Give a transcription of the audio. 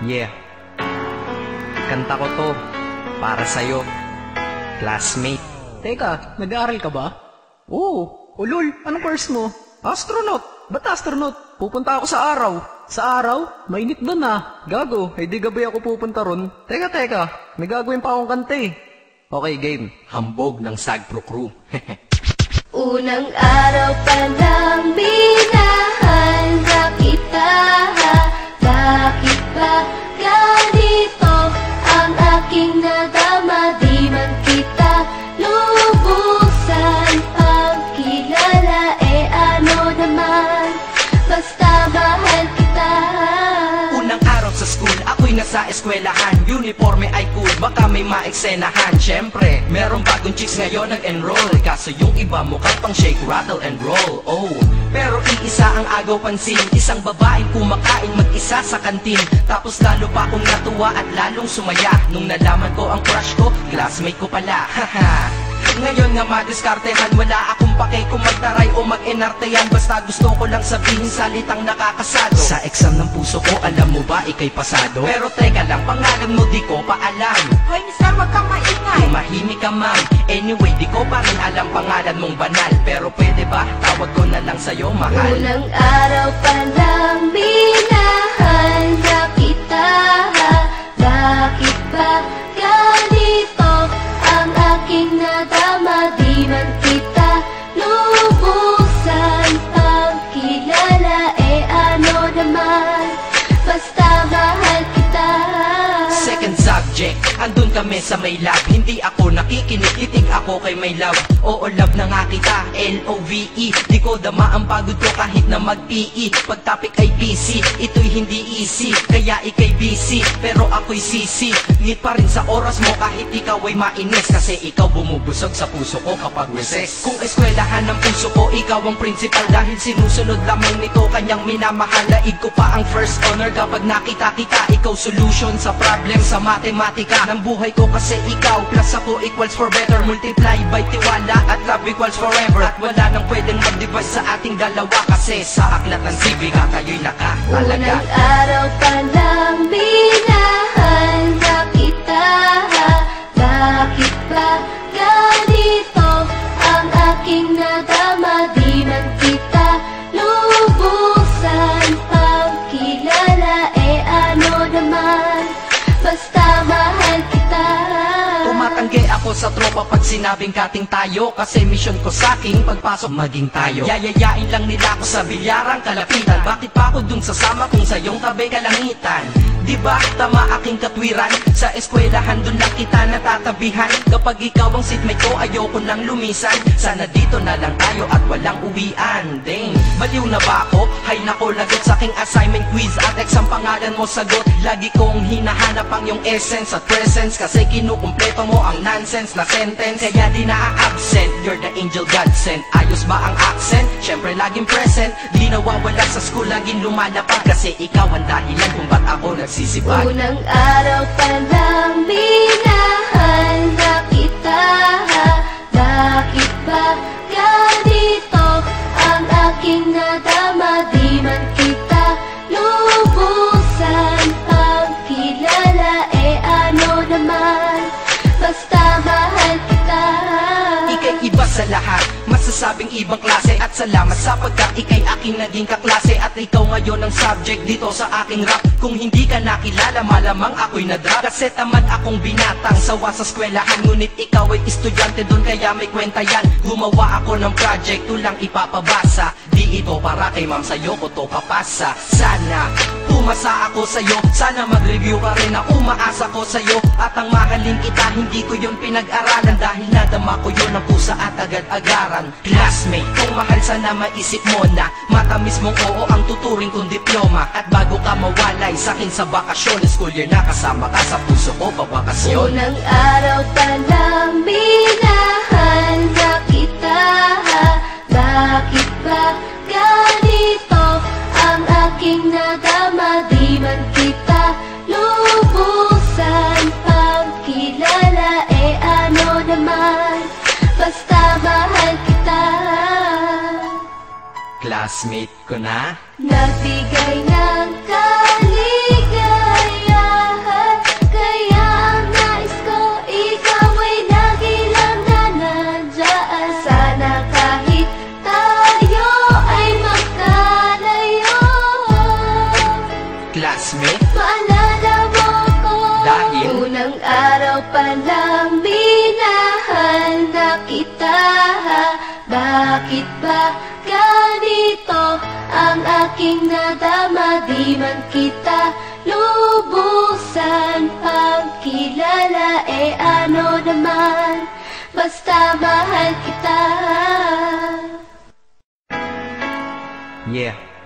Yeah, kanta ko to para sa'yo, classmate. Teka, nag-aaral ka ba? Oo. Ulol, anong course mo? Astronaut. Ba't astronaut? Pupunta ako sa araw. Sa araw? Mainit doon ah. Gago, di gabi ako pupunta ron. Teka, may gagawin pa akong kanta eh. Okay, game. Hambog ng Sagpro Crew. Unang araw pa lang minahal na kita. Bakit ba ganito ang aking nadama? Di man kita lubusan pagkilala. Ano naman, basta mahal kita. Unang araw sa school, ako'y nasa eskwelahan. Uniforme ay cool, baka may maeksenahan. Siyempre, merong bagong chicks ngayon nag-enroll. Kaso yung iba mukhang pang shake, rattle and roll. Oh, pero iisa ang agaw pansin. Isang babaeng kumakain mag-isa sa kantin. Tapos lalo pa akong natuwa at lalong sumaya nung nalaman ko ang crush ko, classmate ko pala. Haha. Ngayon nga madiskartehan, wala akong pake kung magtaray o mag-enartehan. Basta gusto ko lang sabihin salitang nakakasado. Sa exam ng puso ko, alam mo ba ikay pasado? Pero teka lang, pangalan mo di ko pa alam. Hoy, mister, wag kang maingay. Tumahimik ka ma'am. Anyway, di ko pa rin alam pangalan mong banal. Pero pwede ba, tawag ko na lang sa'yo, mahal. Unang araw pa lang minahal na kita. Bakit ba ganito ang aking nadama? Di man kita lubusan pagkilala. Ano naman, basta mahal kita. Second subject, andun kami sa may lab. Hindi ako nakikinig, titig ako kay may love. Oo, love na nga kita, L-O-V-E. Di ko dama ang pagod ko kahit na mag-PE. Pag topic ay PC, ito'y hindi easy. Kaya ikay busy, pero ako'y sisi. Ngit pa rin sa oras mo kahit ikaw ay mainis. Kasi ikaw bumubusog sa puso ko kapag recess. Kung eskwelahan ng puso ko, ikaw ang principal. Dahil sinusunod lamang nito kanyang minamahal. Laig ko pa ang first honor kapag nakita kita. Ikaw solution sa problem sa matematika ng buhay ko. Kasi ikaw plus ako equals for better. Multiply by tiwala at love equals forever. At wala nang pwedeng mag-divide sa ating dalawa. Kasi sa aklat ng sibika kayo'y nakatalaga. Unang araw pa lang minahal na kita. Bakit ba ganito ang aking nadama? Di man kita lubusan pagkilala. Ano naman, basta mahal kita. Tumatanggi ako sa tropa pag sinabing kating tayo. Kasi mission ko sa'king pagpasok maging tayo. Yayayain lang nila ako sa bilyarang kalapitan. Bakit pa ako dun sasama kung sa iyong tabi kalangitan? Diba tama aking katwiran? Sa eskwelahan dun lang kita natatabihan. Kapag ikaw ang seatmate ko, ayoko nang lumisan. Sana dito na lang tayo at walang uwian. Dang, baliw na ba ako? Hay nako, lagot sa aking assignment quiz at exam pangalan mo sagot. Lagi kong hinahanap ang iyong essence at presence. Kasi kinukumpleto mo ang nonsense na sentence. Kaya di na-absent, you're the angel God sent. Ayos ba ang accent? Syempre laging present. Di nawawala sa school, laging lumalapag. Kasi ikaw ang dahilan kung ba't ako nagsisipag. Unang araw pa lang minahal na kita. Bakit ba ganito ang aking nadama? Di man kita lubusan pagkilala. Ano naman, basta mahal kita. Ika'y iba sa lahat, masasabing ibang klase. At salamat sapagkat ika'y aking naging kaklase. At ikaw ngayon ang subject dito sa aking rap. Kung hindi ka nakilala, malamang ako'y na-drop. Kasi tamad akong binatang sawa sa eskwelahan. Ngunit ikaw ay estudyante doon, kaya may kwenta yan. Gumawa ako ng project, tulang ipapabasa. Di ito para kay ma'am, sa'yo ko to papasa. Sana pumasa ako sa'yo, sana mag-review ka rin na umaasa ko sa'yo. At ang mahalin kita, hindi ko yun pinag-aralan. Dahil nadama ko yun ang pusa at agad-agaran. Classmate, kung mahal sana maisip mo na matamis mong oo ang tuturing kong diploma. At bago ka mawalay sa'kin sa bakasyon, school year na kasama ka sa puso ko pabakasyon. Unang araw pa lang minahal na kita. Bakit ba ganito ang aking nadama? Di man kita lubusan pagkilala. Ano naman, basta mahal kita. Classmate ko na Nagbigay ng kaligaya. kita. Bakit ba ganito ang aking nadama? Di man kita lubusan pagkilala, ano naman, basta mahal kita. Yeah.